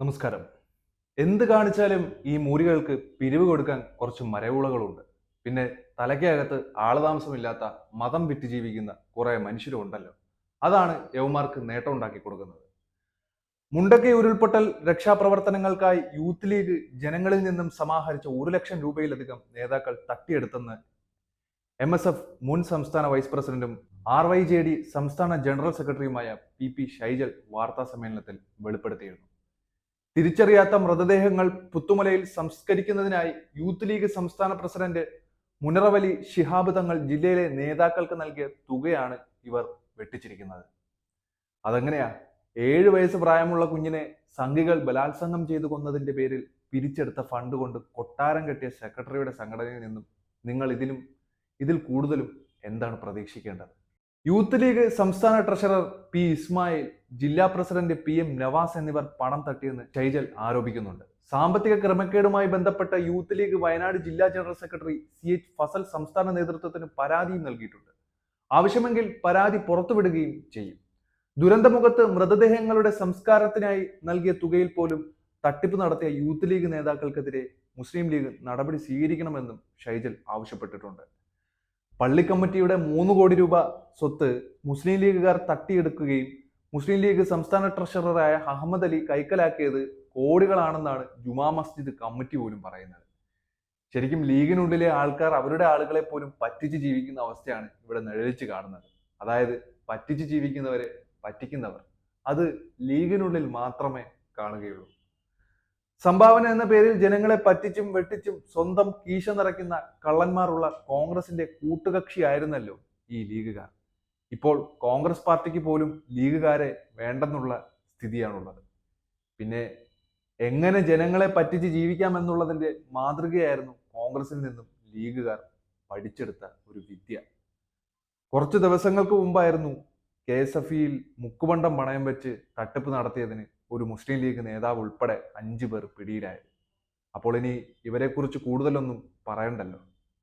നമസ്കാരം. എന്ത് കാണിച്ചാലും ഈ മൂരികൾക്ക് പിരിവ് കൊടുക്കാൻ കുറച്ച് മരവുളകളുണ്ട്. പിന്നെ തലയ്ക്കകത്ത് ആളുതാമസമില്ലാത്ത മതം വിറ്റ് ജീവിക്കുന്ന കുറെ മനുഷ്യരും ഉണ്ടല്ലോ. അതാണ് യവന്മാർക്ക് നേട്ടം ഉണ്ടാക്കി കൊടുക്കുന്നത്. മുണ്ടക്കൈ ഉരുൾപൊട്ടൽ രക്ഷാപ്രവർത്തനങ്ങൾക്കായി യൂത്ത് ലീഗ് ജനങ്ങളിൽ നിന്നും സമാഹരിച്ച 1 ലക്ഷം രൂപയിലധികം നേതാക്കൾ തട്ടിയെടുത്തെന്ന് MSF മുൻ സംസ്ഥാന വൈസ് പ്രസിഡന്റും RYJD സംസ്ഥാന ജനറൽ സെക്രട്ടറിയുമായ PP ഷൈജൽ വാർത്താ സമ്മേളനത്തിൽ വെളിപ്പെടുത്തിയിരുന്നു. തിരിച്ചറിയാത്ത മൃതദേഹങ്ങൾ പുത്തുമലയിൽ സംസ്കരിക്കുന്നതിനായി യൂത്ത് ലീഗ് സംസ്ഥാന പ്രസിഡന്റ് മുനറവലി ശിഹാബ് തങ്ങൾ ജില്ലയിലെ നേതാക്കൾക്ക് നൽകിയ തുകയാണ് ഇവർ വെട്ടിച്ചിരിക്കുന്നത്. അതെങ്ങനെയാ? 7 വയസ്സ് പ്രായമുള്ള കുഞ്ഞിനെ സംഘികൾ ബലാത്സംഗം ചെയ്തു കൊന്നതിന്റെ പേരിൽ പിരിച്ചെടുത്ത ഫണ്ട് കൊണ്ട് കൊട്ടാരം കെട്ടിയ സെക്രട്ടറിയുടെ സംഘടനയിൽ നിന്നും നിങ്ങൾ ഇതിൽ കൂടുതലും എന്താണ് പ്രതീക്ഷിക്കേണ്ടത്? യൂത്ത് ലീഗ് സംസ്ഥാന ട്രഷറർ P ഇസ്മായിൽ, ജില്ലാ പ്രസിഡന്റ് PM നവാസ് എന്നിവർ പണം തട്ടിയെന്ന് ഷൈജൽ ആരോപിക്കുന്നുണ്ട്. സാമ്പത്തിക ക്രമക്കേടുമായി ബന്ധപ്പെട്ട യൂത്ത് ലീഗ് വയനാട് ജില്ലാ ജനറൽ സെക്രട്ടറി CH ഫസൽ സംസ്ഥാന നേതൃത്വത്തിന് പരാതിയും നൽകിയിട്ടുണ്ട്. ആവശ്യമെങ്കിൽ പരാതി പുറത്തുവിടുകയും ചെയ്യും. ദുരന്തമുഖത്ത് മൃതദേഹങ്ങളുടെ സംസ്കാരത്തിനായി നൽകിയ തുകയിൽ പോലും തട്ടിപ്പ് നടത്തിയ യൂത്ത് ലീഗ് നേതാക്കൾക്കെതിരെ മുസ്ലിം ലീഗ് നടപടി സ്വീകരിക്കണമെന്നും ഷൈജൽ ആവശ്യപ്പെട്ടിട്ടുണ്ട്. പള്ളി കമ്മിറ്റിയുടെ 3 കോടി രൂപ സ്വത്ത് മുസ്ലിം ലീഗുകാർ തട്ടിയെടുക്കുകയും മുസ്ലിം ലീഗ് സംസ്ഥാന ട്രഷററായ അഹമ്മദ് അലി കൈക്കലാക്കിയത് കോടികളാണെന്നാണ് ജുമാ മസ്ജിദ് കമ്മിറ്റി പോലും പറയുന്നത്. ശരിക്കും ലീഗിനുള്ളിലെ ആൾക്കാർ അവരുടെ ആളുകളെ പോലും പറ്റിച്ച് ജീവിക്കുന്ന അവസ്ഥയാണ് ഇവിടെ നിഴലിച്ച് കാണുന്നത്. അതായത് പറ്റിച്ച് ജീവിക്കുന്നവരെ പറ്റിക്കുന്നവർ. അത് ലീഗിനുള്ളിൽ മാത്രമേ കാണുകയുള്ളൂ. സംഭാവന എന്ന പേരിൽ ജനങ്ങളെ പറ്റിച്ചും വെട്ടിച്ചും സ്വന്തം കീശ നിറയ്ക്കുന്ന കള്ളന്മാരുള്ള കോൺഗ്രസിന്റെ കൂട്ടുകക്ഷിയായിരുന്നല്ലോ ഈ ലീഗുകാർ. ഇപ്പോൾ കോൺഗ്രസ് പാർട്ടിക്ക് പോലും ലീഗുകാരെ വേണ്ടെന്നുള്ള സ്ഥിതിയാണുള്ളത്. പിന്നെ എങ്ങനെ ജനങ്ങളെ പറ്റിച്ച് ജീവിക്കാമെന്നുള്ളതിന്റെ മാതൃകയായിരുന്നു കോൺഗ്രസിൽ നിന്നും ലീഗുകാർ പഠിച്ചെടുത്ത ഒരു വിദ്യ. കുറച്ചു ദിവസങ്ങൾക്ക് മുമ്പായിരുന്നു KSFEയിൽ മുക്കുപണ്ടം പണയം വെച്ച് തട്ടിപ്പ് നടത്തിയതിന് ഒരു മുസ്ലിം ലീഗ് നേതാവ് ഉൾപ്പെടെ 5 പേർ പിടിയിലായത്. അപ്പോൾ ഇനി ഇവരെക്കുറിച്ച് കൂടുതലൊന്നും പറയണ്ടല്ലോ.